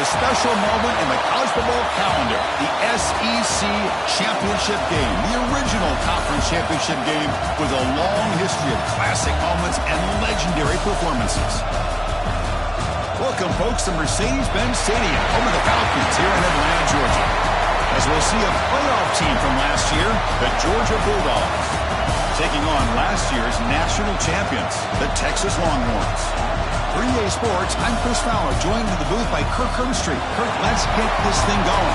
a special moment in the college football calendar, the SEC Championship game, the original conference championship game with a long history of classic moments and legendary performances. Welcome, folks, to Mercedes-Benz Stadium, home of the Falcons here in Atlanta, Georgia, as we'll see a playoff team from last year, the Georgia Bulldogs, taking on last year's national champions, the Texas Longhorns. For EA Sports, I'm Chris Fowler, joined in the booth by Kirk Herbstreit. Kirk, let's get this thing going.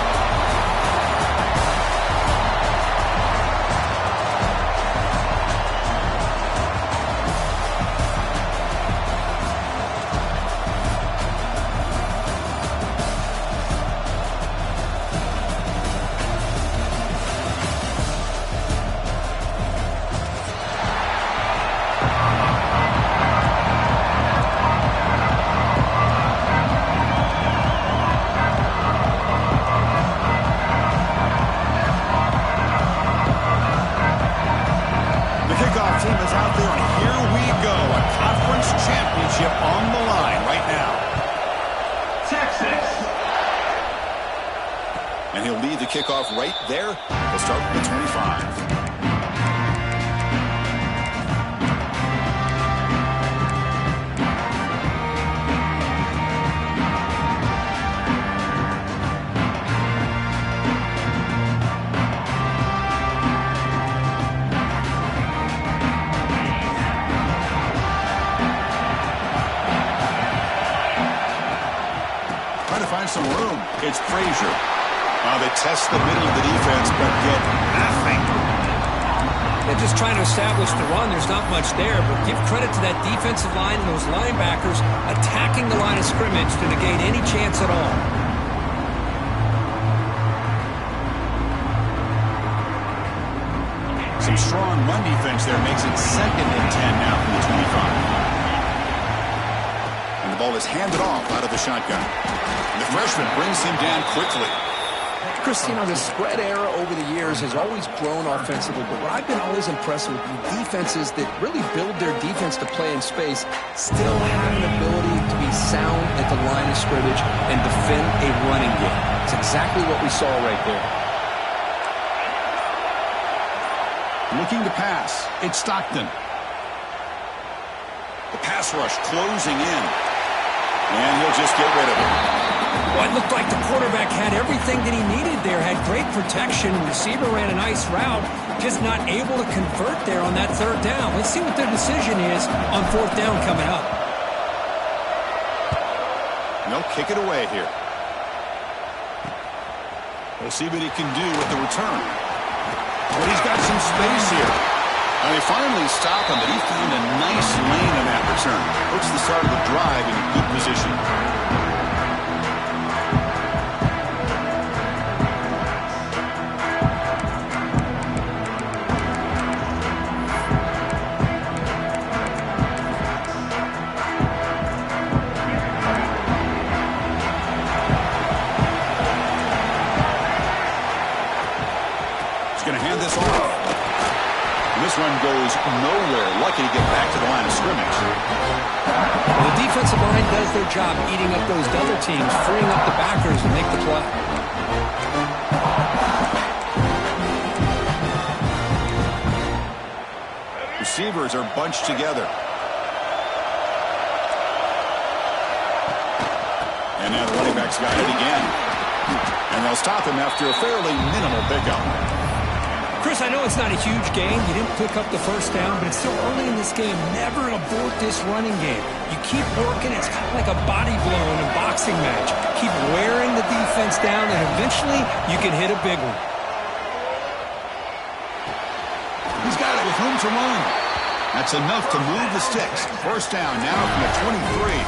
Team is out there, and here we go. A conference championship on the line right now. Texas. And he'll lead the kickoff right there. We'll start with the 25. Some room. It's Frazier. They test the middle of the defense, but get nothing. They're just trying to establish the run. There's not much there, but give credit to that defensive line and those linebackers attacking the line of scrimmage to negate any chance at all. Some strong run defense there makes it 2nd and 10 now from the 25. And the ball is handed off out of the shotgun. The freshman brings him down quickly. Chris, the spread era over the years has always grown offensively, but what I've been always impressed with the defenses that really build their defense to play in space still have an ability to be sound at the line of scrimmage and defend a running game. It's exactly what we saw right there. Looking to pass. It's Stockton. The pass rush closing in. And he'll just get rid of it. Well, it looked like the quarterback had everything that he needed there, had great protection. Receiver ran a nice route, just not able to convert there on that 3rd down. Let's see what their decision is on 4th down coming up. They'll kick it away here. We'll see what he can do with the return. But he's got some space here. And they finally stop him, but he found a nice lane on that return. Puts the start of the drive in good position. He's going to hand this off. This run goes nowhere. Lucky to get back to the line of scrimmage. Well, the defensive line does their job eating up those other teams, freeing up the backers to make the play. Receivers are bunched together. And now the running back's got it again. And they'll stop him after a fairly minimal pickup. Chris, I know it's not a huge game. You didn't pick up the 1st down, but it's still early in this game. Never abort this running game. You keep working. It's kind of like a body blow in a boxing match. Keep wearing the defense down, and eventually you can hit a big one. He's got it with room to run. That's enough to move the sticks. 1st down now from the 23.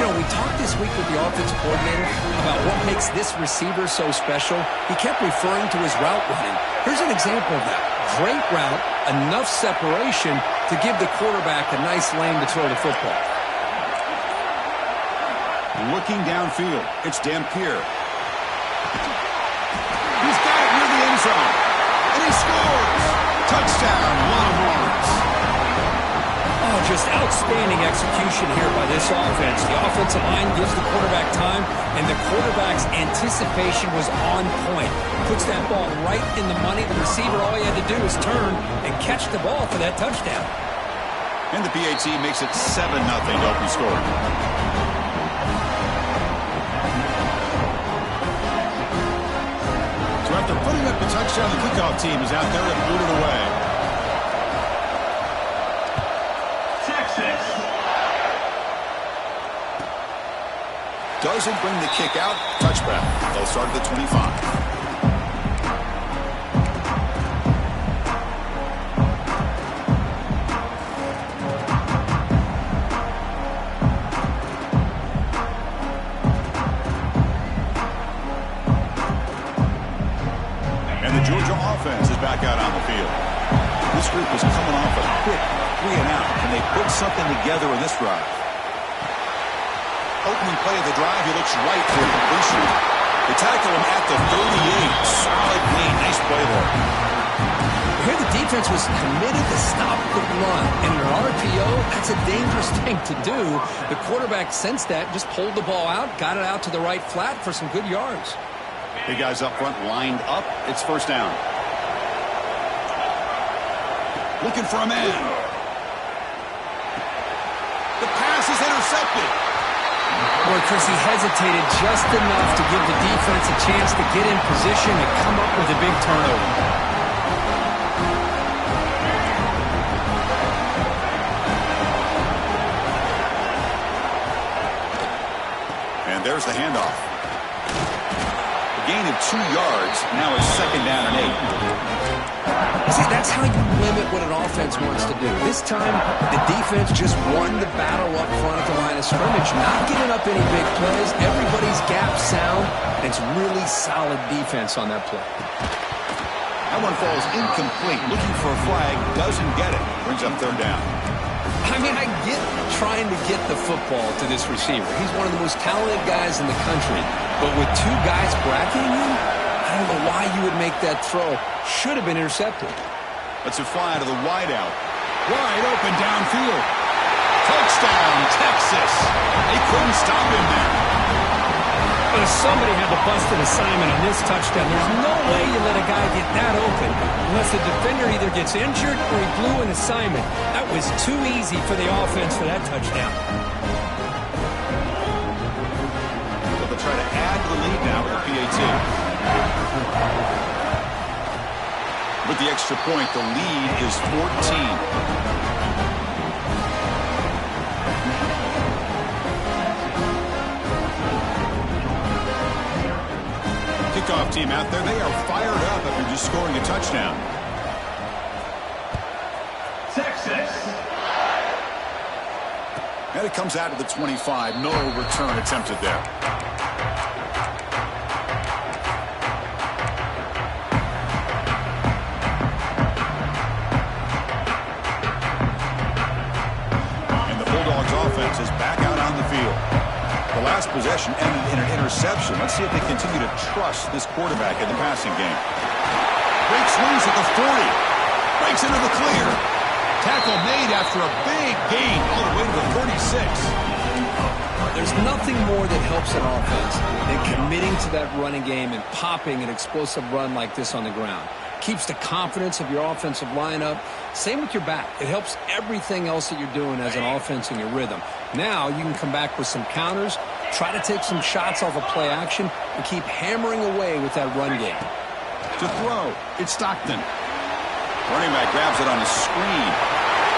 We talked this week with the offensive coordinator about what makes this receiver so special. He kept referring to his route running. Here's an example of that. Great route, enough separation to give the quarterback a nice lane to throw the football. Looking downfield, it's Dampier. He's got it near the end zone. And he scores. Touchdown, Longhorns. Oh, just Just outstanding execution here by this offense. The offensive line gives the quarterback time, and the quarterback's anticipation was on point. Puts that ball right in the money. The receiver, all he had to do was turn and catch the ball for that touchdown. And the PAT makes it 7-0 to open score. So after putting up the touchdown, the kickoff team is out there and boot it away. Texas. Doesn't bring the kick out. Touchback. They'll start at the 25. And the Georgia offense is back out on the field. This group is coming off a quick 3-and-out, and they put something together in this drive. Opening play of the drive, he looks right for completion. They tackle him at the 38. Solid gain. Nice play there. Here the defense was committed to stop the run. And in an RPO, that's a dangerous thing to do. The quarterback sensed that, just pulled the ball out, got it out to the right flat for some good yards. Big guys up front lined up. It's first down. Looking for a man. The pass is intercepted. Boy, Chris, he hesitated just enough to give the defense a chance to get in position and come up with a big turnover. And there's the handoff. A gain of 2 yards. Now it's second down and 8. See, that's how you limit what an offense wants to do. This time, the defense just won the battle up front at the line of scrimmage, not giving up any big plays. Everybody's gap sound, and it's really solid defense on that play. That one falls incomplete. Looking for a flag. Doesn't get it. Brings up third down. I mean, I get trying to get the football to this receiver. He's one of the most talented guys in the country. But with 2 guys bracketing him, I don't know why you would make that throw. Should have been intercepted. Let's it fly to the wideout. Wide open downfield. Touchdown, Texas. They couldn't stop him there. But somebody had to bust an assignment on this touchdown. There's no way you let a guy get that open unless the defender either gets injured or he blew an assignment. That was too easy for the offense for that touchdown. But they'll try to add to the lead now with the PAT. With the extra point, the lead is 14. Kickoff team out there. They are fired up after just scoring a touchdown. Texas. And it comes out to the 25. No return attempted there. Offense is back out on the field. The last possession ended in an interception. Let's see if they continue to trust this quarterback in the passing game. Great swings at the 40. Breaks into the clear. Tackle made after a big gain all the way to the 36. There's nothing more that helps an offense than committing to that running game and popping an explosive run like this on the ground. Keeps the confidence of your offensive lineup. Same with your back. It helps everything else that you're doing as an offense in your rhythm. Now you can come back with some counters, try to take some shots off of play action, and keep hammering away with that run game. To throw, it's Stockton. Running back grabs it on the screen.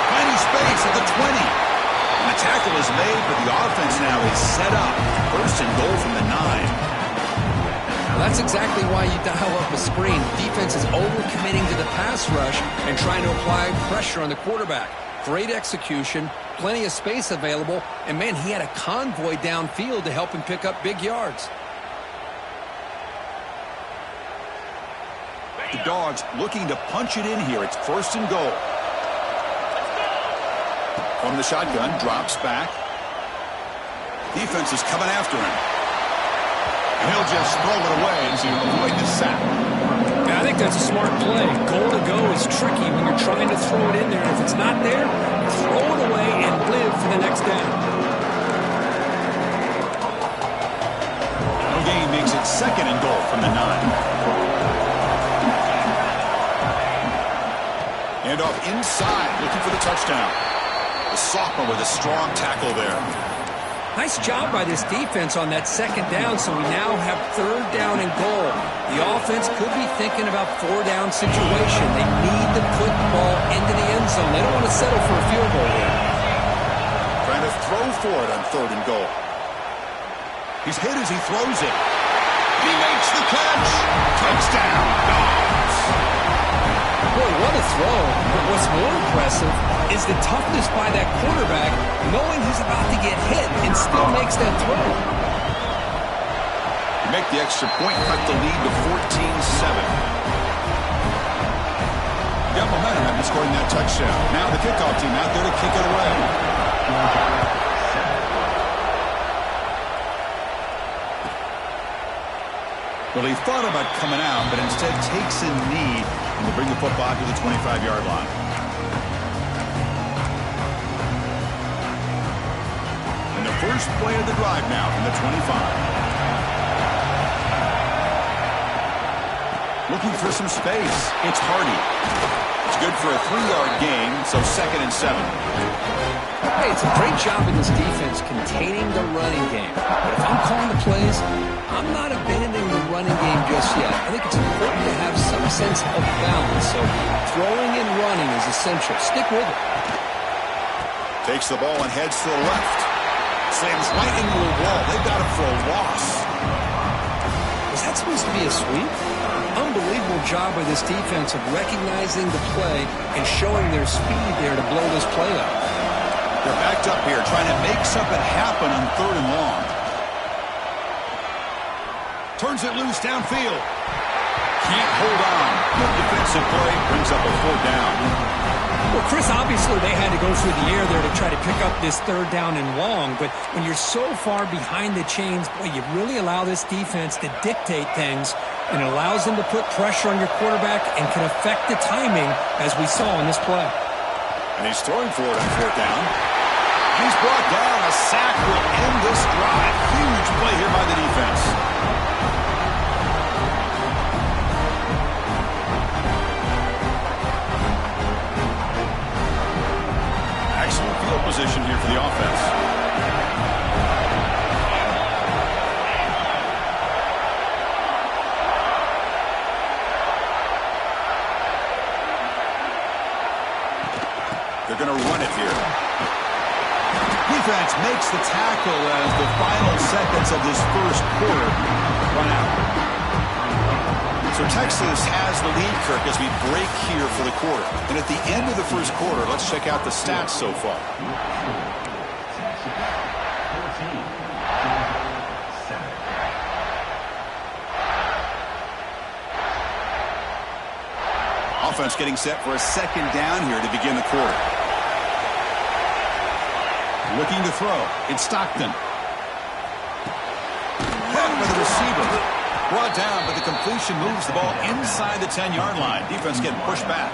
Finding space at the 20. And the tackle is made, but the offense now is set up. First and goal from the 9. Now that's exactly why you dial up a screen. Defense is overcommitting to the pass rush and trying to apply pressure on the quarterback. Great execution, plenty of space available, and man, he had a convoy downfield to help him pick up big yards. The Dogs looking to punch it in here. It's first and goal. From the shotgun, drops back. Defense is coming after him. And he'll just throw it away to avoid the sack. I think that's a smart play. Goal to go is tricky when you're trying to throw it in there. And if it's not there, throw it away and inside, looking for the touchdown. The sophomore with a strong tackle there. Nice job by this defense on that second down, so we now have third down and goal. The offense could be thinking about four-down situation. They need to put the ball into the end zone. They don't want to settle for a field goal here. Trying to throw for it on third and goal. He's hit as he throws it. He makes the catch. Touchdown, Dogs. Boy, what a throw. But what's more impressive is the toughness by that quarterback, knowing he's about to get hit and still makes that throw. You make the extra point, cut the lead to 14-7. Got momentum after scoring that touchdown. Now the kickoff team out there to kick it away. Well, he thought about coming out, but instead takes a knee and will bring the football to the 25-yard line. And the first play of the drive now from the 25. Looking for some space. It's Hardy. It's good for a 3-yard gain, so 2nd and 7. Hey, it's a great job in this defense containing the running game. But if I'm calling the plays, I'm not abandoning the running game just yet. I think it's important to have some sense of balance. So throwing and running is essential. Stick with it. Takes the ball and heads to the left. Slams right into the wall. They've got it for a loss. Was that supposed to be a sweep? Unbelievable job by this defense of recognizing the play and showing their speed there to blow this play up. They're backed up here trying to make something happen on third and long. Turns it loose downfield. Can't hold on. Good defensive play. Brings up a 4th down. Well, Chris, obviously they had to go through the air there to try to pick up this third down and long, but when you're so far behind the chains, boy, you really allow this defense to dictate things, and it allows them to put pressure on your quarterback and can affect the timing, as we saw in this play. And he's throwing for it on 4th down. He's brought down. A sack will end this drive. Huge play here by the defense. Excellent field position here for the offense. They're going to run it here. Defense makes the tackle as the final seconds of this first quarter run out. So Texas has the lead, Kirk, as we break here for the quarter. And at the end of the first quarter, let's check out the stats so far. Offense getting set for a 2nd down here to begin the quarter. Looking to throw. It's Stockton. Caught by the receiver. Brought down, but the completion moves the ball inside the 10-yard line. Defense getting pushed back.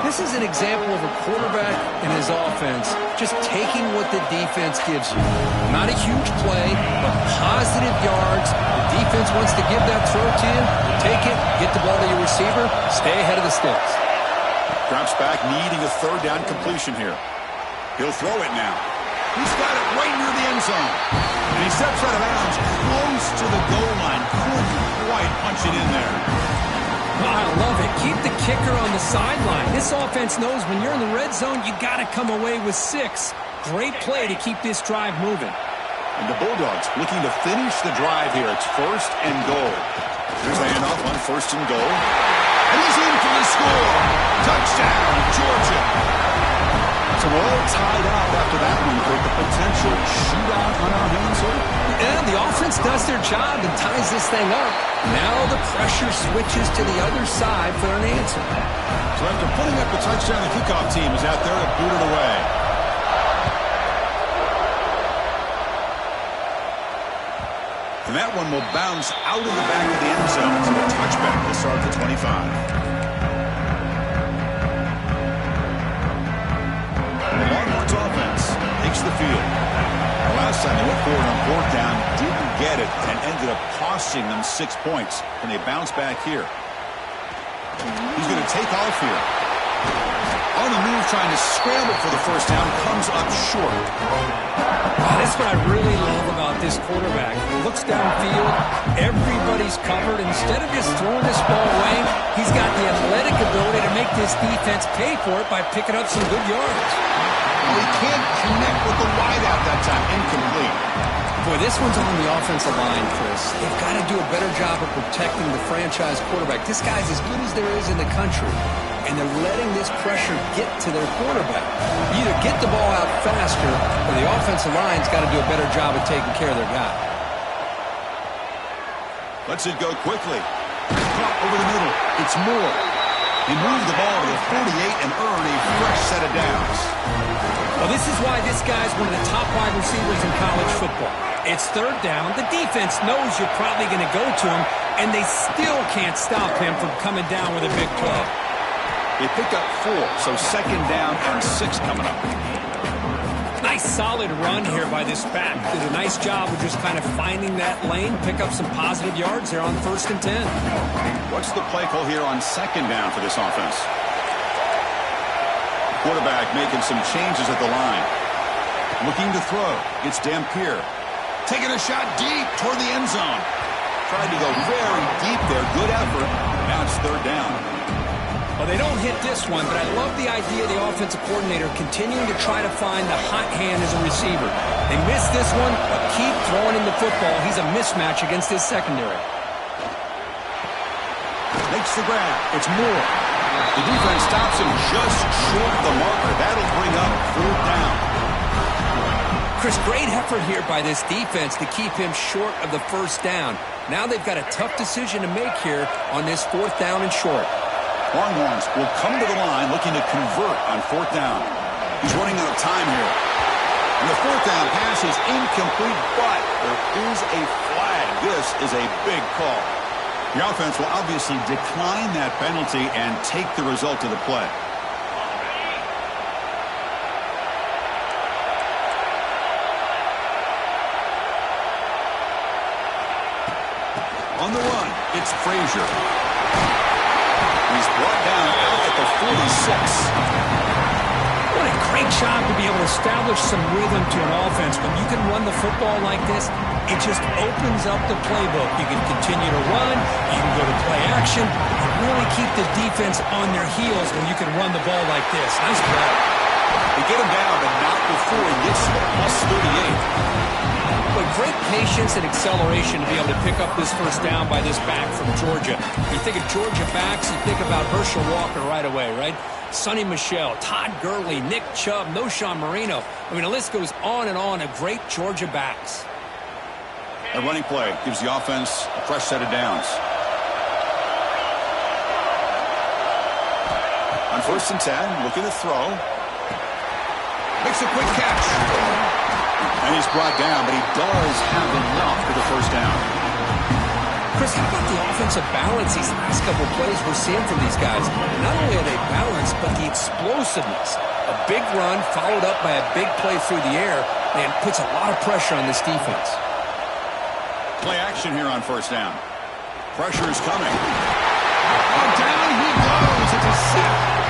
This is an example of a quarterback and his offense just taking what the defense gives you. Not a huge play, but positive yards. The defense wants to give that throw to you. You take it, get the ball to your receiver, stay ahead of the sticks. Drops back, needing a 3rd down completion here. He'll throw it now. He's got it right near the end zone. And he steps out of bounds close to the goal line. Couldn't quite punch it in there. Oh, I love it. Keep the kicker on the sideline. This offense knows when you're in the red zone, you got to come away with 6. Great play to keep this drive moving. And the Bulldogs looking to finish the drive here. It's 1st and goal. Here's the handoff on 1st and goal. And he's in for the score. Touchdown, Georgia. So we're all tied up after that one with the potential shootout on our hands here. And the offense does their job and ties this thing up. Now the pressure switches to the other side for an answer. So after putting up the touchdown, the kickoff team is out there to boot it away. And that one will bounce out of the back of the end zone. So a touchback to start the 25. Longhorns offense takes the field. The last time they went forward on 4th down, didn't get it, and ended up costing them 6 points. And they bounce back here. He's going to take off here. On the move, trying to scramble for the first down, comes up short. That's what I really love about this quarterback. He looks downfield, everybody's covered. Instead of just throwing this ball away, he's got the athletic ability to make this defense pay for it by picking up some good yards. Well, he can't connect with the wideout that time. Incomplete. Boy, this one's on the offensive line, Chris. They've got to do a better job of protecting the franchise quarterback. This guy's as good as there is in the country, and they're letting this pressure get to their quarterback. You either get the ball out faster, or the offensive line's got to do a better job of taking care of their guy. Lets it go quickly. Caught over the middle. It's Moore. He moved the ball to the 48 and earned a fresh set of downs. Well, this is why this guy's one of the top wide receivers in college football. It's third down. The defense knows you're probably going to go to him, and they still can't stop him from coming down with a big play. They pick up 4, so second down and 6 coming up. Nice solid run here by this back. Did a nice job of just kind of finding that lane, pick up some positive yards there on 1st and 10. What's the play call here on second down for this offense? Quarterback making some changes at the line. Looking to throw. It's Dampier. Taking a shot deep toward the end zone. Tried to go very deep there. Good effort. Now it's third down. Well, they don't hit this one, but I love the idea of the offensive coordinator continuing to try to find the hot hand as a receiver. They missed this one, but keep throwing him the football. He's a mismatch against his secondary. Makes the grab. It's Moore. The defense stops him just short of the marker. That'll bring up 4th down. Chris, great effort here by this defense to keep him short of the first down. Now they've got a tough decision to make here on this 4th down and short. Longhorns will come to the line looking to convert on 4th down. He's running out of time here. And the 4th down pass is incomplete, but there is a flag. This is a big call. The offense will obviously decline that penalty and take the result of the play. On the run, it's Frazier. He's brought down out at the 46. What a great job to be able to establish some rhythm to an offense. When you can run the football like this, it just opens up the playbook. You can continue to run, you can go to play action, and really keep the defense on their heels when you can run the ball like this. Nice play. They get him down, but not before he gets to the plus 38. But great patience and acceleration to be able to pick up this first down by this back from Georgia. You think of Georgia backs, you think about Herschel Walker right away, right? Sonny Michel, Todd Gurley, Nick Chubb, Noshawn Marino. I mean, the list goes on and on of great Georgia backs. A running play gives the offense a fresh set of downs. On 1st and 10, looking to throw. Makes a quick catch. And he's brought down, but he does have enough for the first down. Chris, how about the offensive balance these last couple of plays we're seeing from these guys? Not only are they balanced, but the explosiveness. A big run followed up by a big play through the air, and puts a lot of pressure on this defense. Play action here on 1st down. Pressure is coming. Oh, down he goes. It's a sack.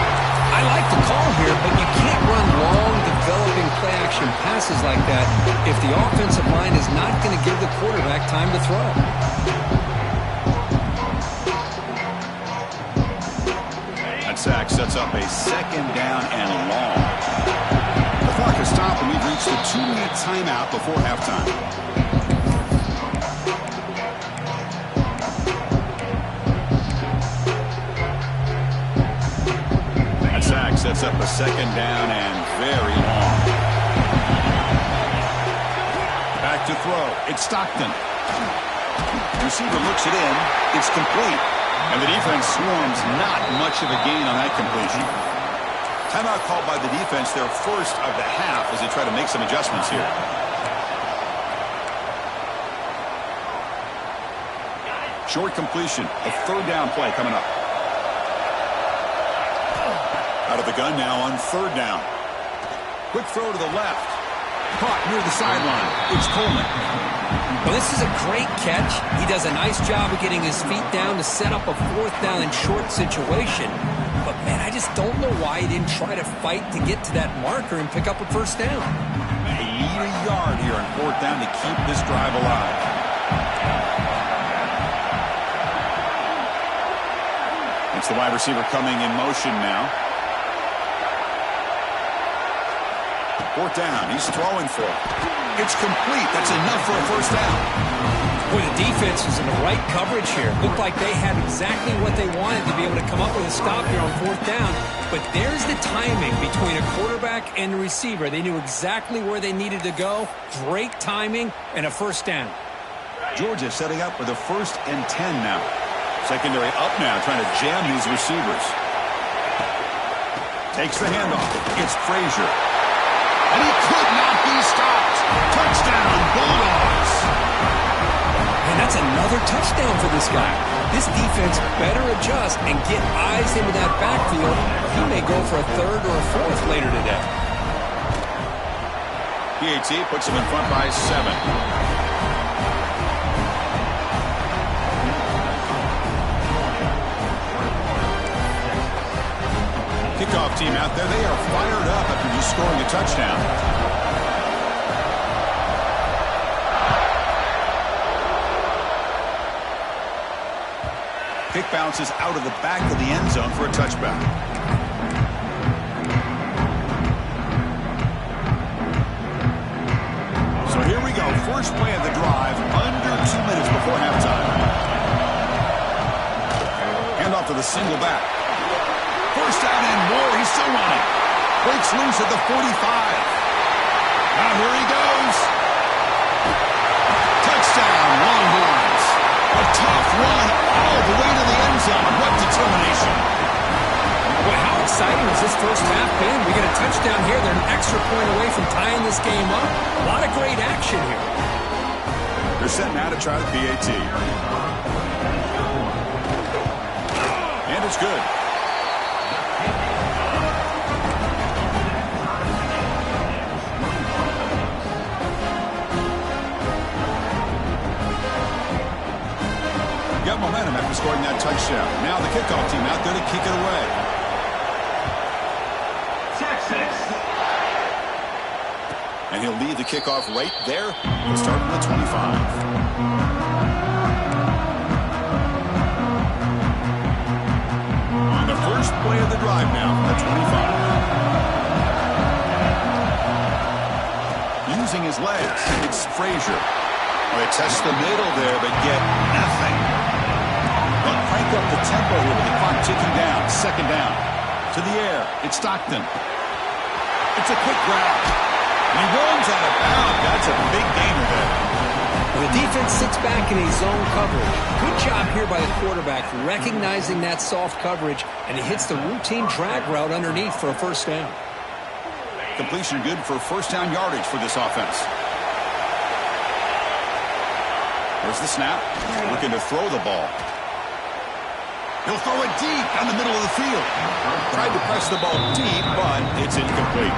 I like the call here, but you can't run long, developing play-action passes like that if the offensive line is not going to give the quarterback time to throw. That sack sets up a 2nd down and long. The clock has stopped, and we've reached the 2-minute timeout before halftime. Sack sets up a 2nd down and very long. Back to throw. It's Stockton. Receiver looks it in. It's complete. And the defense swarms. Not much of a gain on that completion. Timeout called by the defense, their first of the half, as they try to make some adjustments here. Short completion. A 3rd down play coming up. Out of the gun now on 3rd down. Quick throw to the left. Caught near the sideline. It's Coleman. Well, this is a great catch. He does a nice job of getting his feet down to set up a fourth down and short situation. But, man, I just don't know why he didn't try to fight to get to that marker and pick up a first down. They need a yard here on fourth down to keep this drive alive. It's the wide receiver coming in motion now. Fourth down. He's throwing for it. It's complete. That's enough for a first down. Boy, the defense was in the right coverage here. Looked like they had exactly what they wanted to be able to come up with a stop here on fourth down. But there's the timing between a quarterback and a receiver. They knew exactly where they needed to go. Great timing and a first down. Georgia setting up with a 1st and 10 now. Secondary up now, trying to jam these receivers. Takes the handoff. It's Frazier. And he could not be stopped. Touchdown, Bulldogs. And that's another touchdown for this guy. This defense better adjust and get eyes into that backfield. He may go for a third or a fourth later today. PAT puts him in front by 7. Kickoff team out there. They are fired up after just scoring a touchdown. Kick bounces out of the back of the end zone for a touchback. So here we go. First play of the drive. Under 2 minutes before halftime. Hand off to the single back. First down and more. He's still running. Breaks loose at the 45. Now here he goes. Touchdown, Longhorns. A tough run all the way to the end zone. What determination. Boy, how exciting has this first half been? We get a touchdown here. They're an extra point away from tying this game up. A lot of great action here. They're set now to try the PAT. And it's good. Got momentum after scoring that touchdown. Now the kickoff team out there to kick it away. Texas. And he'll lead the kickoff right there. He'll start from the 25. On the first play of the drive now from the 25. Using his legs, it's Frazier. Well, they test the middle there, but get nothing. They'll crank up the tempo here with the clock ticking down. Second down. To the air. It's Stockton. It's a quick grab. And he runs out of bounds. That's a big gainer there. The defense sits back in a zone coverage. Good job here by the quarterback recognizing that soft coverage, and he hits the routine drag route underneath for a first down. Completion good for first down yardage for this offense. There's the snap. Looking to throw the ball. He'll throw it deep down the middle of the field. Tried to press the ball deep, but it's incomplete.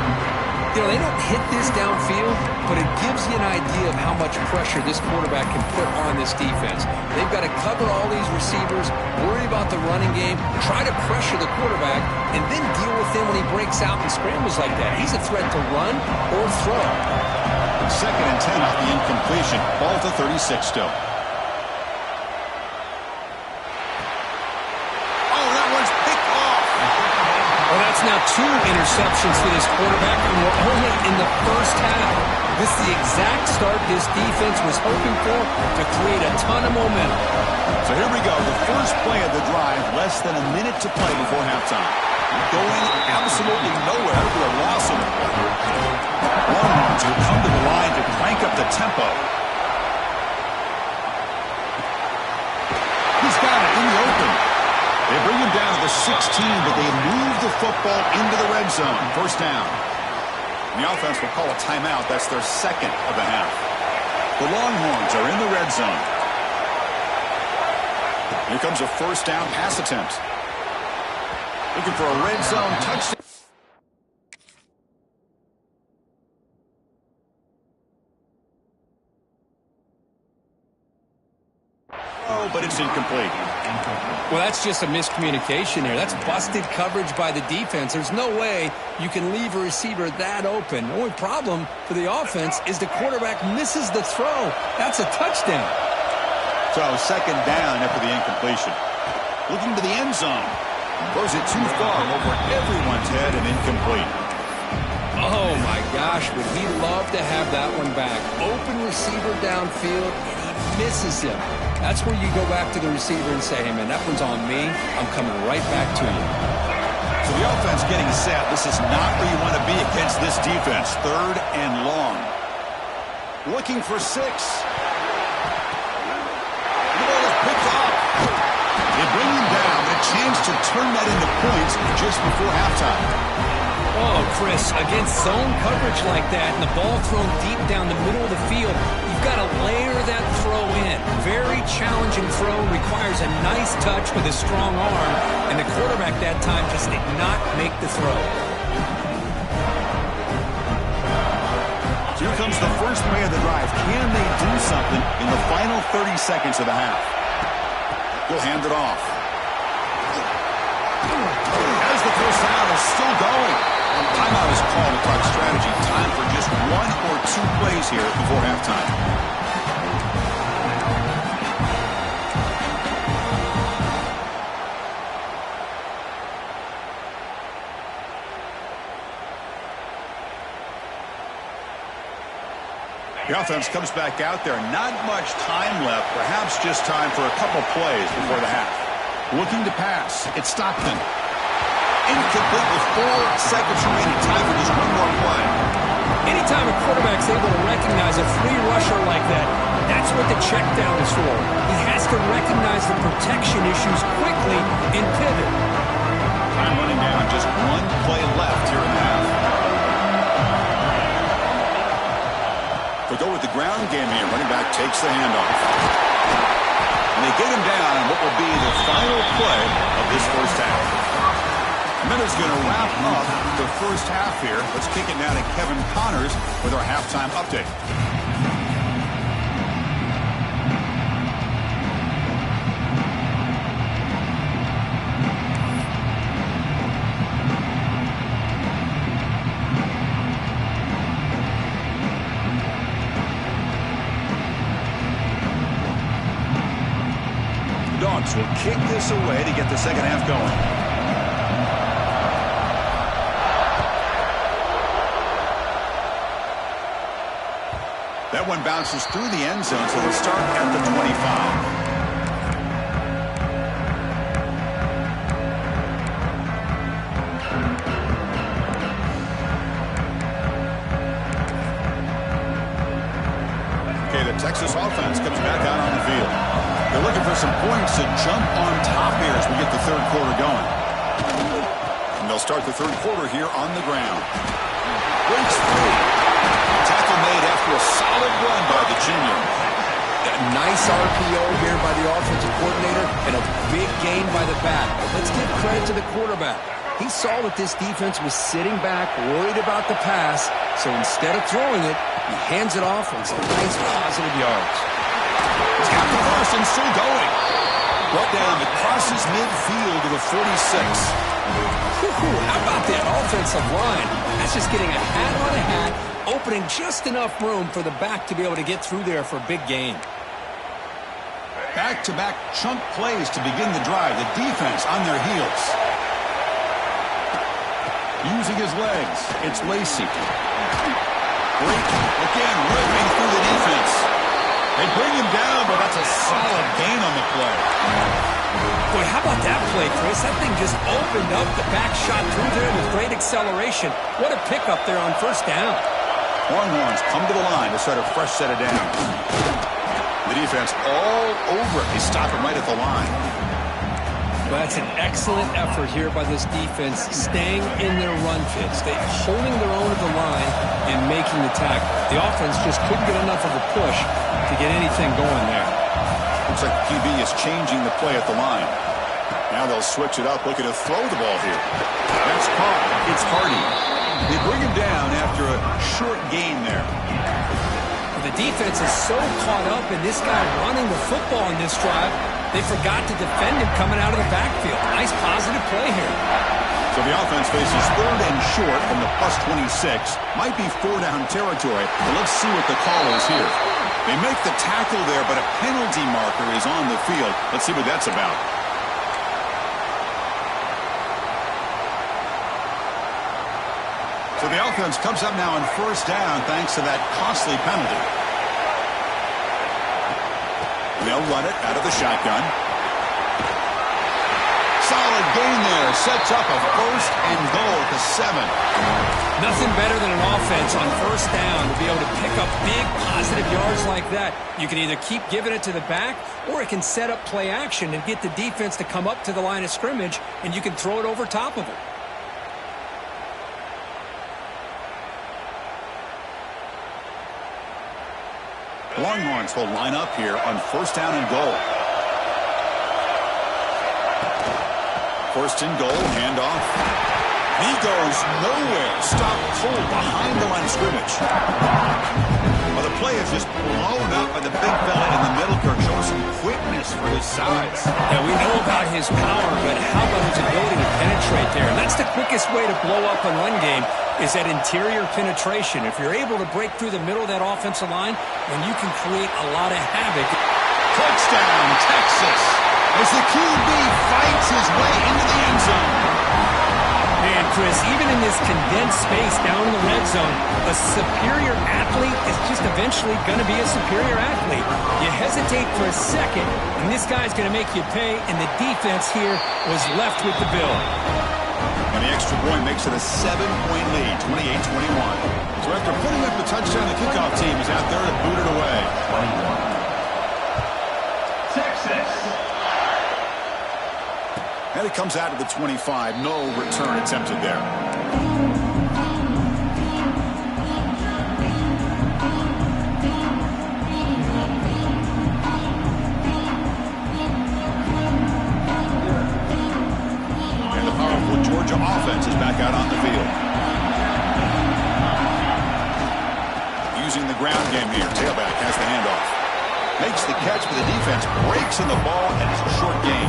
You know, they don't hit this downfield, but it gives you an idea of how much pressure this quarterback can put on this defense. They've got to cover all these receivers, worry about the running game, try to pressure the quarterback, and then deal with him when he breaks out and scrambles like that. He's a threat to run or throw. Second and 10 off the incompletion. Ball to 36 still. Oh, that one's picked off. Well, that's now 2 interceptions for this quarterback, and we're only in the first half. This is the exact start this defense was hoping for to create a ton of momentum. So here we go. The first play of the drive, less than a minute to play before halftime. Going absolutely nowhere for a loss of the play. Longhorns will come to the line to crank up the tempo. He's got it in the open. They bring him down to the 16, but they move the football into the red zone. First down. And the offense will call a timeout. That's their second of the half. The Longhorns are in the red zone. Here comes a first down pass attempt. Looking for a red zone touchdown. throw, but it's incomplete. Well, that's just a miscommunication there. That's busted coverage by the defense. There's no way you can leave a receiver that open. The only problem for the offense is the quarterback misses the throw. That's a touchdown. So second down after the incompletion. Looking to the end zone. Throws it too far over everyone's head and incomplete. Oh, my gosh, would he love to have that one back. Open receiver downfield, and he misses him. That's where you go back to the receiver and say, hey, man, that one's on me. I'm coming right back to you. So the offense getting set. This is not where you want to be against this defense. Third and long. Looking for 6. The ball is picked off. They bring him down. A chance to turn that into points just before halftime. Oh, Chris, against zone coverage like that and the ball thrown deep down the middle of the field, you've got to layer that throw in. Very challenging throw, requires a nice touch with a strong arm, and the quarterback that time just did not make the throw. Here comes the first play of the drive. Can they do something in the final 30 seconds of the half? They'll hand it off. As the first down is still going. Timeout is called to talk strategy. Time for just 1 or 2 plays here before halftime. The offense comes back out there. Not much time left. Perhaps just time for a couple plays before the half. Looking to pass. It's Stockton. Incomplete with 4 seconds remaining. Time for just 1 more play. Anytime a quarterback's able to recognize a free rusher like that, that's what the check down is for. He has to recognize the protection issues quickly and pivot. Time running down. Just 1 play left here in the half. They go with the ground game here. Running back takes the handoff. And they get him down on what will be the final play of this first half. Minutes going to wrap up the first half here. Let's kick it now to Kevin Connors with our halftime update. The Dogs will kick this away to get the second half going. That one bounces through the end zone, so they'll start at the 25. Okay, the Texas offense comes back out on the field. They're looking for some points to jump on top here as we get the third quarter going. And they'll start the third quarter here on the ground. Breaks free. Tackle made after a solid run by the junior. A nice RPO here by the offensive coordinator and a big gain by the back. But let's give credit to the quarterback. He saw that this defense was sitting back, worried about the pass, so instead of throwing it, he hands it off and some nice positive yards. He's got the first and still going. Brought down, it crosses midfield to the 46. How about that offensive line? That's just getting a hat on a hat, opening just enough room for the back to be able to get through there for a big gain. Back-to-back chunk plays to begin the drive. The defense on their heels. Using his legs, it's Lacey. Break again, ripping through the defense. They bring him down, but that's a solid gain on the play. Boy, how about that play, Chris? That thing just opened up. The back shot through there with great acceleration. What a pickup there on first down. Longhorns come to the line to start a fresh set of downs. The defense all over it. They stop him right at the line. Well, that's an excellent effort here by this defense, staying in their run fits. They're holding their own at the line and making the tackle. The offense just couldn't get enough of a push to get anything going there. Looks like QB is changing the play at the line. Now they'll switch it up, looking to throw the ball here. That's caught. It's Hardy. They bring him down after a short gain there. The The defense is so caught up in this guy running the football in this drive, they forgot to defend him coming out of the backfield. Nice positive play here. So the offense faces 3rd and short from the +26. Might be 4-down territory, but let's see what the call is here. They make the tackle there, but a penalty marker is on the field. Let's see what that's about. So the offense comes up now on 1st down thanks to that costly penalty. They'll run it out of the shotgun. Solid gain there. Sets up a 1st and goal to 7. Nothing better than an offense on 1st down to be able to pick up big positive yards like that. You can either keep giving it to the back, or it can set up play action and get the defense to come up to the line of scrimmage, and you can throw it over top of it. Longhorns will line up here on 1st down and goal. 1st and goal, handoff. He goes nowhere. Stop full behind the line of scrimmage. Well, the play is just blown up by the big fella in the middle. Kirk shows some quickness for his size. Yeah, we know about his power, but how about his ability to penetrate there? And that's the quickest way to blow up a run game, is that interior penetration. If you're able to break through the middle of that offensive line, then you can create a lot of havoc. Touchdown, Texas, as the QB fights his way into the end zone. Man, Chris, even in this condensed space down in the red zone, a superior athlete is just eventually going to be a superior athlete. You hesitate for a second, and this guy's going to make you pay, and the defense here was left with the bill. And the extra point makes it a 7-point lead, 28-21. So after putting up the touchdown, the kickoff team is out there to boot it away. 21. Texas. And it comes out to the 25. No return attempted there. And the powerful Georgia offense is back out on the field. Using the ground game here. Tailback has the handoff. Makes the catch, but the defense breaks in the ball, and it's a short gain.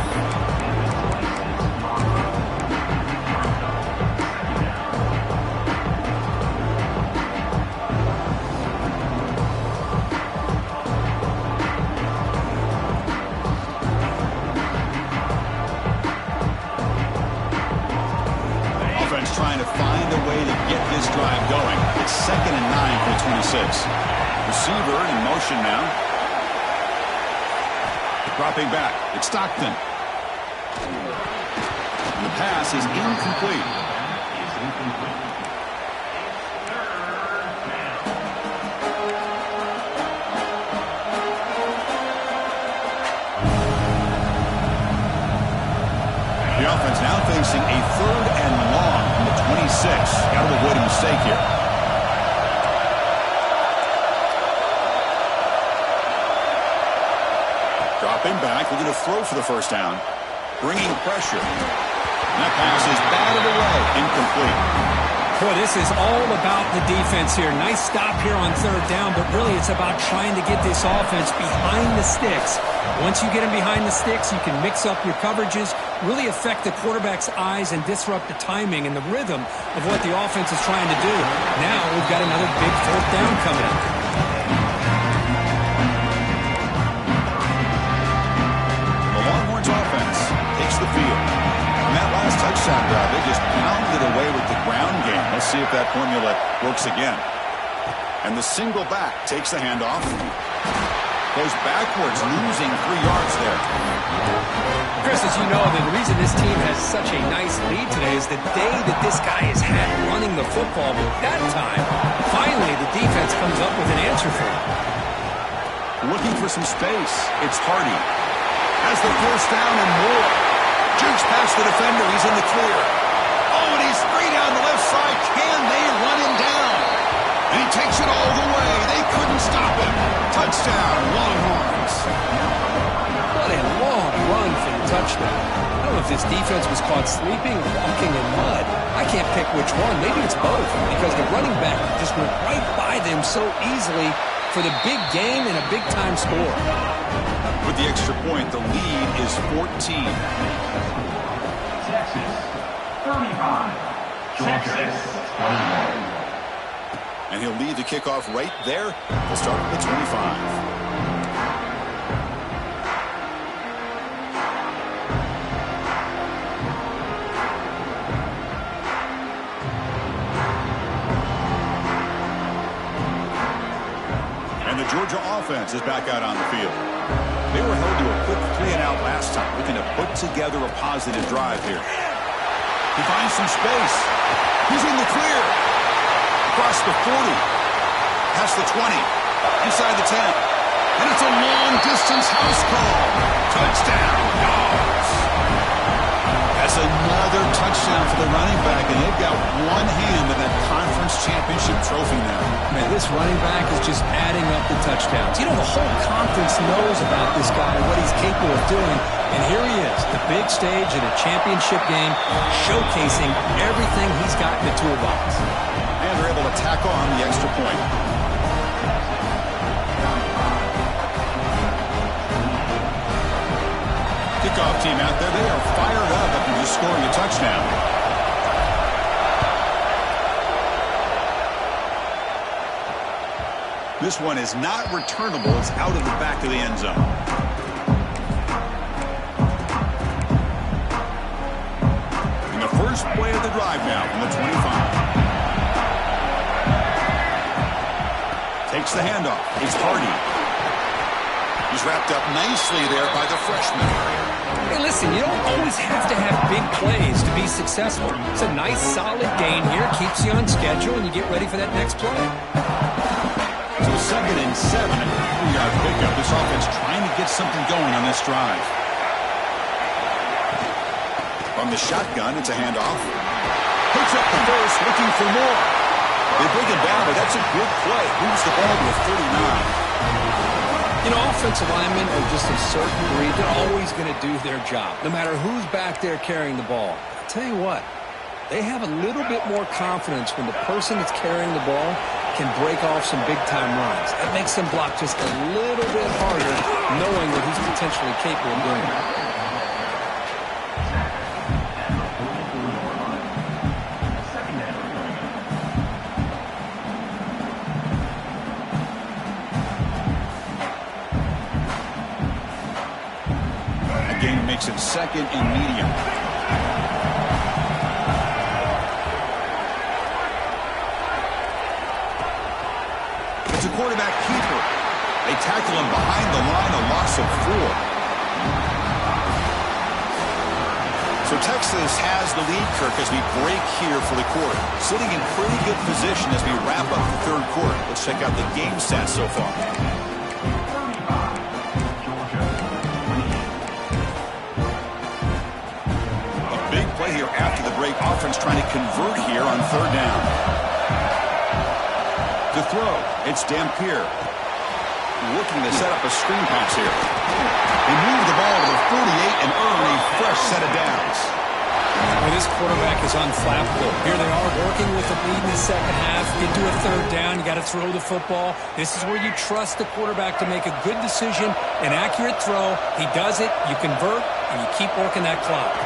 Trying to find a way to get this drive going. It's 2nd and 9 for the 26. Receiver in motion now. Dropping back. It's Stockton. The pass is incomplete. The offense now facing a 3rd and long from the 26. Got to avoid a mistake here. Dropping back, looking to throw for the 1st down. Bringing pressure. And that pass is batted away. Incomplete. Boy, this is all about the defense here. Nice stop here on 3rd down, but really it's about trying to get this offense behind the sticks. Once you get them behind the sticks, you can mix up your coverages, really affect the quarterback's eyes and disrupt the timing and the rhythm of what the offense is trying to do. Now we've got another big 4th down coming up. The Longhorns offense takes the field. On that last touchdown drive, they just pounded away with the ground game. Let's see if that formula works again. And the single back takes the handoff. Goes backwards, losing 3 yards there. Chris, as you know, the reason this team has such a nice lead today is the day that this guy has had running the football. But that time, finally, the defense comes up with an answer for him. Looking for some space. It's Hardy. Has the 1st down and more. Jukes past the defender. He's in the clear. Oh, and he's free down the left side. Can they run him down? And he takes it all the way. They couldn't stop him. Touchdown, Longhorns. What a long run for the touchdown. I don't know if this defense was caught sleeping or walking in mud. I can't pick which one. Maybe it's both, because the running back just went right by them so easily. for the big game and a big-time score. With the extra point, the lead is 14. Texas, 35. Texas, 21. And he'll lead the kickoff right there. We'll start at the 25. And the Georgia offense is back out on the field. They were held to a quick 3-and-out last time, looking to put together a positive drive here. He finds some space. He's in the clear. Across the 40. Past the 20. Inside the 10. And it's a long-distance house call. Touchdown, Dogs. That's another touchdown for the running back, and they've got one hand in that conference championship trophy now. Man, this running back is just adding up the touchdowns. You know, the whole conference knows about this guy, what he's capable of doing, and here he is, the big stage in a championship game, showcasing everything he's got in the toolbox. And they're able to tack on the extra point. Kickoff team out there, they are fired up after just scoring a touchdown. This one is not returnable. It's out of the back of the end zone. And the first play of the drive now from the 25. Takes the handoff. It's Hardy. He's wrapped up nicely there by the freshman. Hey, listen, you don't always have to have big plays to be successful. It's a nice, solid gain here. Keeps you on schedule, and you get ready for that next play. So 2nd and 7, a 3-yard pickup. This offense trying to get something going on this drive. From the shotgun, it's a handoff. Picks up the first, looking for more. They bring it down, but that's a good play. Moves the ball to a 39. You know, offensive linemen are just a certain breed. They're always going to do their job, no matter who's back there carrying the ball. I'll tell you what, they have a little bit more confidence when the person that's carrying the ball can break off some big-time runs. That makes them block just a little bit harder, knowing what he's potentially capable of doing. Makes it 2nd and medium. It's a quarterback keeper. They tackle him behind the line, a loss of 4. So Texas has the lead, Kirk, as we break here for the quarter. Sitting in pretty good position as we wrap up the 3rd quarter. Let's check out the game stats so far. Here after the break, offense trying to convert here on 3rd down. The throw, it's Dampier looking to set up a screen pass here. They move the ball to the 48 and earn a fresh set of downs. Well, this quarterback is unflappable. Here they are working with the lead in the 2nd half. Into a 3rd down, you got to throw the football. This is where you trust the quarterback to make a good decision, an accurate throw. He does it, you convert, and you keep working that clock.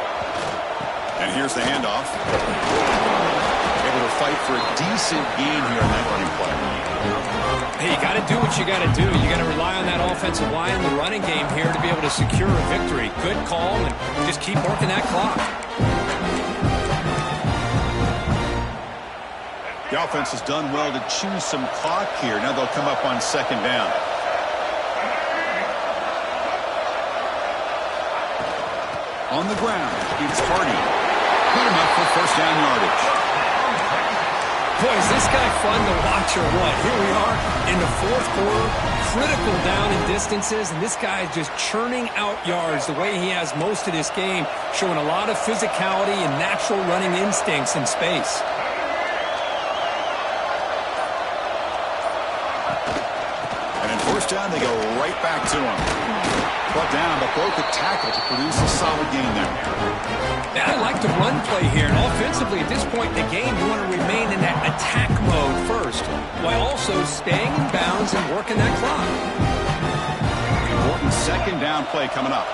And here's the handoff. Able to fight for a decent gain here in that running play. Hey, you got to do what you got to do. You got to rely on that offensive line in the running game here to be able to secure a victory. Good call, and just keep working that clock. The offense has done well to choose some clock here. Now they'll come up on 2nd down. On the ground, it's Hardy. Put him up for 1st down yardage. Boy, is this guy fun to watch or what? Here we are in the 4th quarter, critical down in distances, and this guy is just churning out yards the way he has most of this game, showing a lot of physicality and natural running instincts in space. And in 1st down, they go right back to him. Brought down, but broke a tackle to produce a solid gain there. And I like the run play here. And offensively, at this point in the game, you want to remain in that attack mode first, while also staying in bounds downs and working that clock. Important second down play coming up.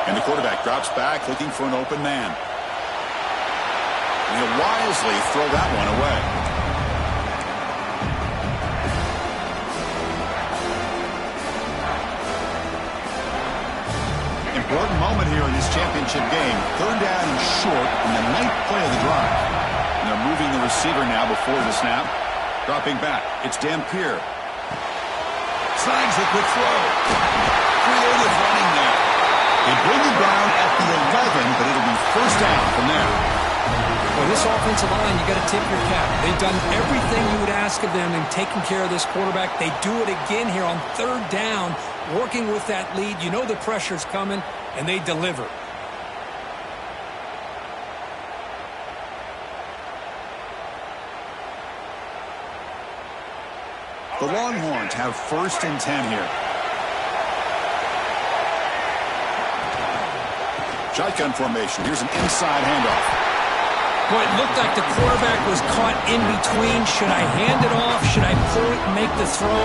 And the quarterback drops back looking for an open man. And he'll wisely throw that one away. Important moment here in this championship game. Third down and short in the 9th play of the drive. And they're moving the receiver now before the snap. Dropping back. It's Dampier. Snags a quick throw. Creative running there. They bring him down at the 11, but it'll be first down from there. Well, this offensive line, you got to tip your cap. They've done everything you would ask of them in taking care of this quarterback. They do it again here on third down, working with that lead. You know the pressure's coming, and they deliver. The Longhorns have first and 10 here. Shotgun formation. Here's an inside handoff. Boy, it looked like the quarterback was caught in between. Should I hand it off? Should I pull it and make the throw?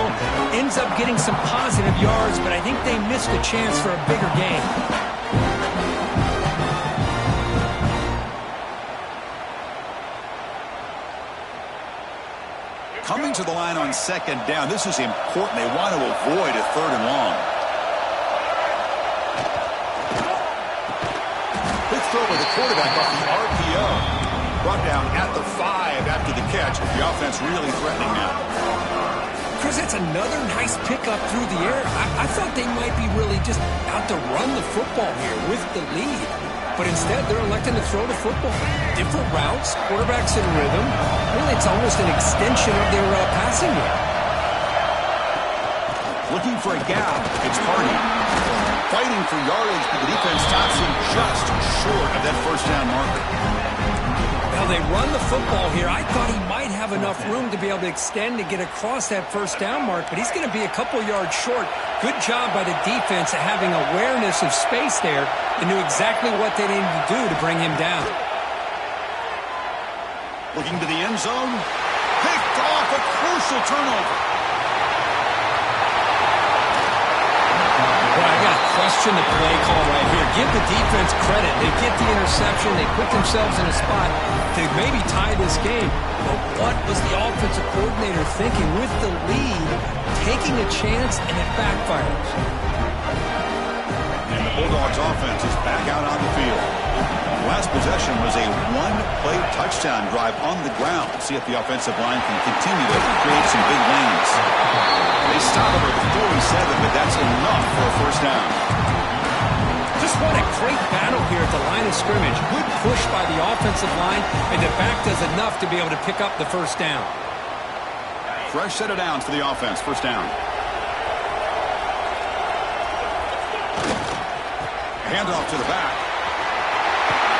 Ends up getting some positive yards, but I think they missed a chance for a bigger gain. Coming to the line on second down. This is important. They want to avoid a third and long. Quick throw with the quarterback off the RPO. Brought down at the 5 after the catch. The offense really threatening now. Chris, that's another nice pickup through the air. I thought they might be really just out to run the football here with the lead. But instead, they're electing to throw the football. Different routes, quarterbacks in rhythm. Really, it's almost an extension of their passing game. Looking for a gap. It's Hardy. Fighting for yardage, but the defense stops him just short of that first down marker. Now they run the football here. I thought he might have enough room to be able to extend and get across that first down mark, but he's going to be a couple yards short. Good job by the defense of having awareness of space there and knew exactly what they needed to do to bring him down. Looking to the end zone. Picked off, a crucial turnover. Well, I got to question the play call right here. Give the defense credit. They get the interception. They put themselves in a spot to maybe tie this game. But what was the offensive coordinator thinking with the lead, taking a chance, and it backfires? And the Bulldogs offense is back out on the field. Last possession was a one-play touchdown drive on the ground. See if the offensive line can continue to create some big lanes. They stop over the 47, but that's enough for a first down. Just what a great battle here at the line of scrimmage. Good push by the offensive line, and the back does enough to be able to pick up the first down. Fresh set of downs for the offense. First down. Handoff to the back.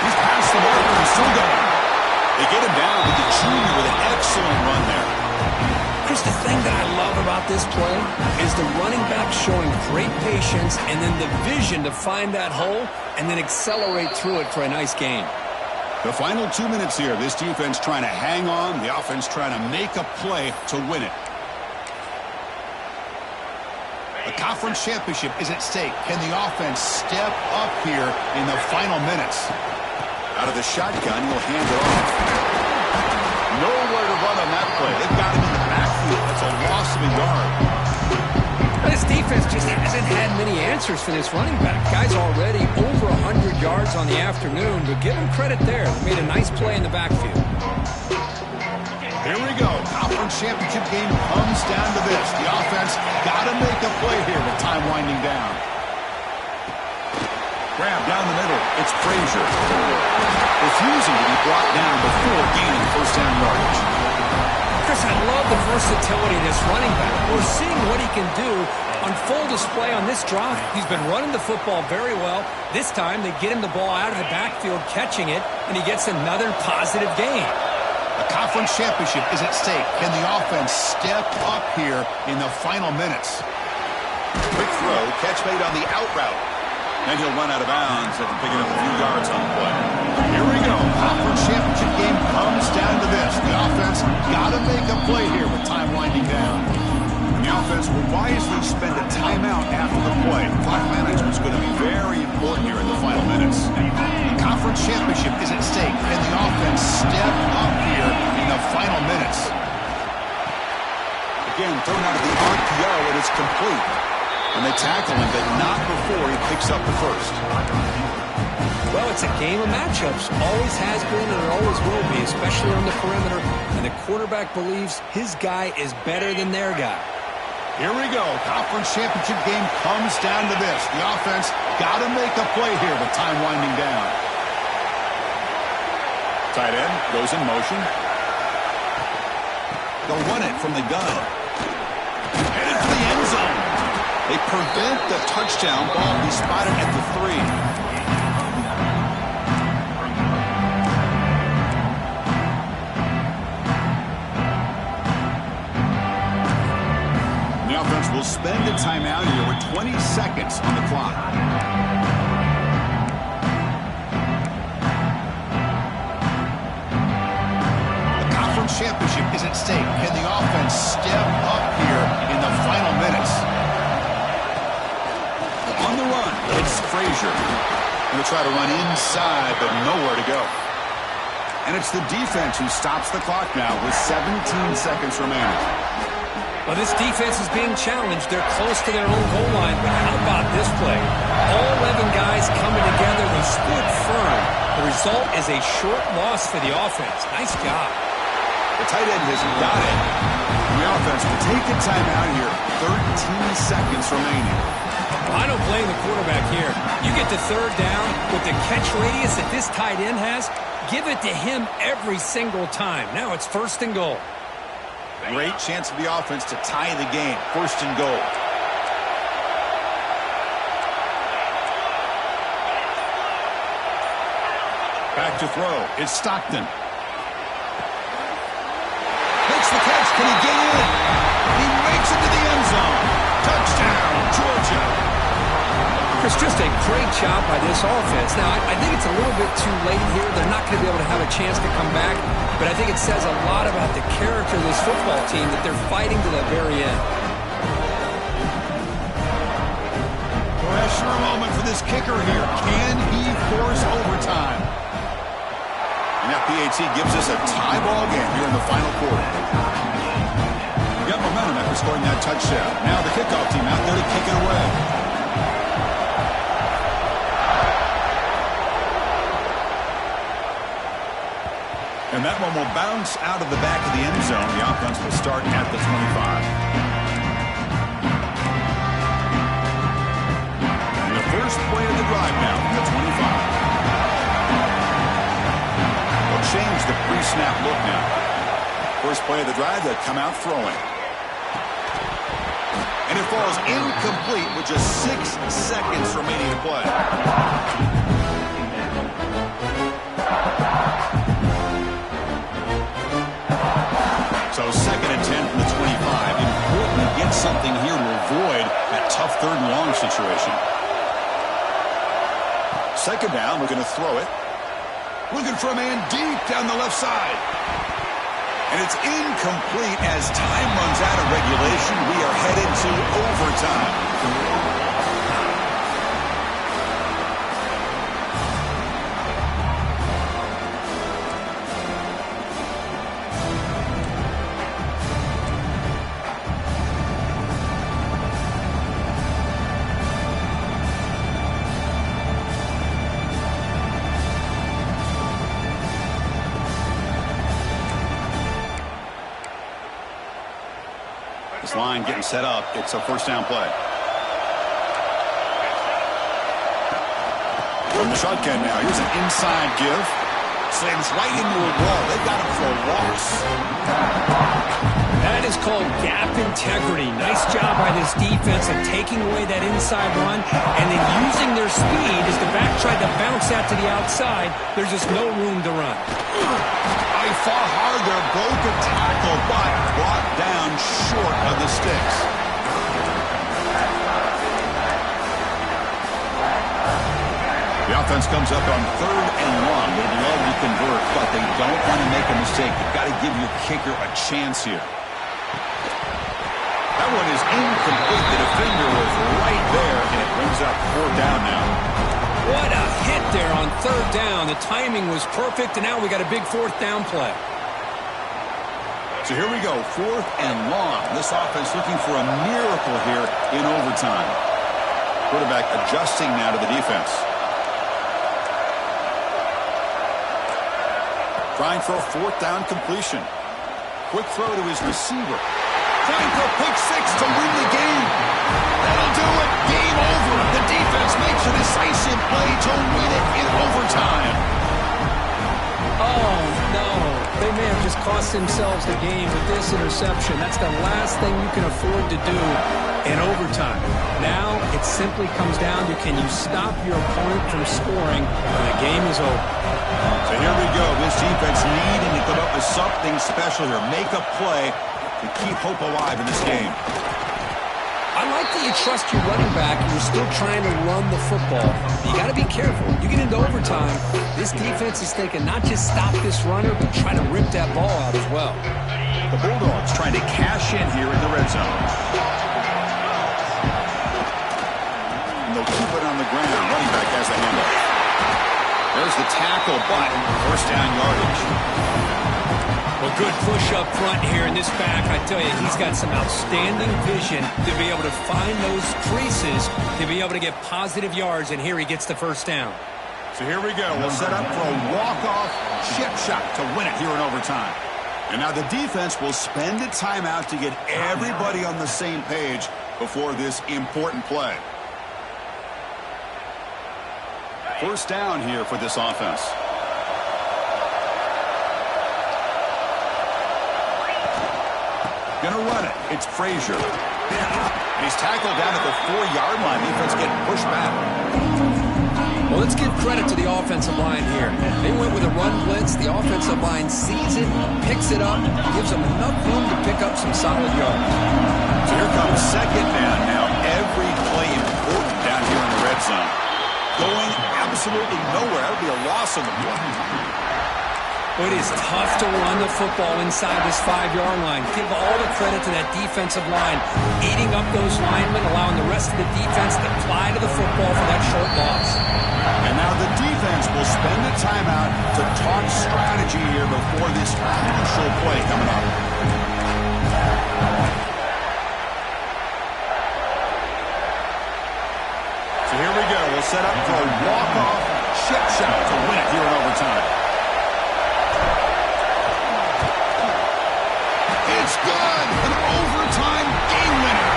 He's past the marker and still going. They get him down with the junior with an excellent run there. Chris, the thing that I love about this play is the running back showing great patience and then the vision to find that hole and then accelerate through it for a nice gain. The final 2 minutes here. This defense trying to hang on. The offense trying to make a play to win it. The conference championship is at stake. Can the offense step up here in the final minutes? Out of the shotgun, he'll hand it off. Nowhere to run on that play. They've got him in the backfield. That's a loss of a yard. This defense just hasn't had many answers for this running back. Guy's already over 100 yards on the afternoon, but give him credit there. They made a nice play in the backfield. Here we go. Conference championship game comes down to this. The offense got to make a play here with time winding down. Grab down the middle. It's Frazier. Refusing to be brought down before gaining first down yardage. Chris, I love the versatility of this running back. We're seeing what he can do on full display on this drive. He's been running the football very well. This time, they get him the ball out of the backfield, catching it, and he gets another positive gain. The conference championship is at stake. Can the offense step up here in the final minutes? Quick throw, catch made on the out route. And he'll run out of bounds after picking up a few yards on the play. Here we go. Conference championship game comes down going to be very important here in the final minutes. The conference championship is at stake, and the offense step up here in the final minutes. Again, thrown out of the RPO, and it's complete. And they tackle him, but not before he picks up the first. Well, it's a game of matchups. Always has been and it always will be, especially on the perimeter. And the quarterback believes his guy is better than their guy. Here we go. Conference championship game comes down to this. The offense got to make a play here with time winding down. Tight end goes in motion. They'll run it from the gun. Headed for the end zone. They prevent the touchdown ball. He spotted at the 3. Will spend a timeout here with 20 seconds on the clock. The conference championship is at stake. Can the offense step up here in the final minutes? On the run, it's Frazier. Going to try to run inside, but nowhere to go. And it's the defense who stops the clock now with 17 seconds remaining. Well, this defense is being challenged. They're close to their own goal line, but how about this play? All 11 guys coming together. They stood firm. The result is a short loss for the offense. Nice job. The tight end has got it. And the offense will take a timeout here. 13 seconds remaining. I don't blame the quarterback here. You get to third down with the catch radius that this tight end has, give it to him every single time. Now it's 1st and goal. Great chance for the offense to tie the game. 1st and goal. Back to throw. It's Stockton. Makes the catch. Can he get in? He makes it to the end zone. Touchdown, Georgia. It's just a great job by this offense. Now, I think it's a little bit too late here. They're not going to be able to have a chance to come back. But I think it says a lot about the character of this football team that they're fighting to the very end. Pressure moment for this kicker here. Can he force overtime? And that PAT gives us a tie ball game here in the final quarter. We got momentum after scoring that touchdown. Now the kickoff team out there to kick it away. And that one will bounce out of the back of the end zone. The offense will start at the 25. And the first play of the drive now from the 25. They'll change the pre-snap look now. First play of the drive, they'll come out throwing. And it falls incomplete with just 6 seconds remaining to play. So 2nd and 10 from the 25. Important to get something here to avoid that tough 3rd and long situation. 2nd down, we're going to throw it. Looking for a man deep down the left side. And it's incomplete as time runs out of regulation. We are headed to overtime. This line getting set up. It's a 1st down play. From the shotgun now. Here's an inside give. Slams right into a wall. They've got him for a loss. That is called gap integrity. Nice job by this defense of taking away that inside run and then using their speed as the back tried to bounce out to the outside. There's just no room to run. He fought hard there, broke a tackle, but brought down short of the sticks. The offense comes up on 3rd and 1. They'd love to convert, but they don't want to make a mistake. They've got to give your kicker a chance here. That one is incomplete. The defender was right there, and it brings up 4th down now. What a hit there on 3rd down. The timing was perfect, and now we got a big 4th down play. So here we go, 4th and long. This offense looking for a miracle here in overtime. Quarterback adjusting now to the defense. Trying for a 4th down completion. Quick throw to his receiver. Trying for a pick 6 to win the game. That'll do it. Game over. The defense makes a decisive play to win it in overtime. Oh, no. They may have just cost themselves the game with this interception. That's the last thing you can afford to do in overtime. Now it simply comes down to, can you stop your opponent from scoring when the game is over? So here we go. This defense needing to come up with something special here. Make a play to keep hope alive in this game. I like that you trust your running back and you're still trying to run the football. You got to be careful. You get into overtime, this defense is thinking not just stop this runner, but try to rip that ball out as well. The Bulldogs trying to cash in here in the red zone. And they'll keep it on the ground. Running back has the handoff. There's the tackle, but 1st down yardage. Well, good push up front here in this back. I tell you, he's got some outstanding vision to be able to find those creases, to be able to get positive yards, and here he gets the 1st down. So here we go. We'll set up for a walk-off chip shot to win it here in overtime. And now the defense will spend a timeout to get everybody on the same page before this important play. 1st down here for this offense. Gonna run it. It's Frazier. He's tackled down at the 4-yard line. Defense getting pushed back. Well, let's give credit to the offensive line here. They went with a run blitz. The offensive line sees it, picks it up, gives them enough room to pick up some solid yards. So here comes 2nd down now. Every play important down here in the red zone. Going absolutely nowhere. That would be a loss on the play. It is tough to run the football inside this 5-yard line. Give all the credit to that defensive line, eating up those linemen, allowing the rest of the defense to fly to the football for that short loss. And now the defense will spend a timeout to talk strategy here before this crucial play coming up. So here we go. We'll set up for a walk-off chip shot to win it here in overtime. It's good! An overtime game winner!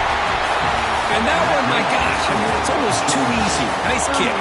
And that one, my gosh, I mean, it's almost too easy. Nice kick.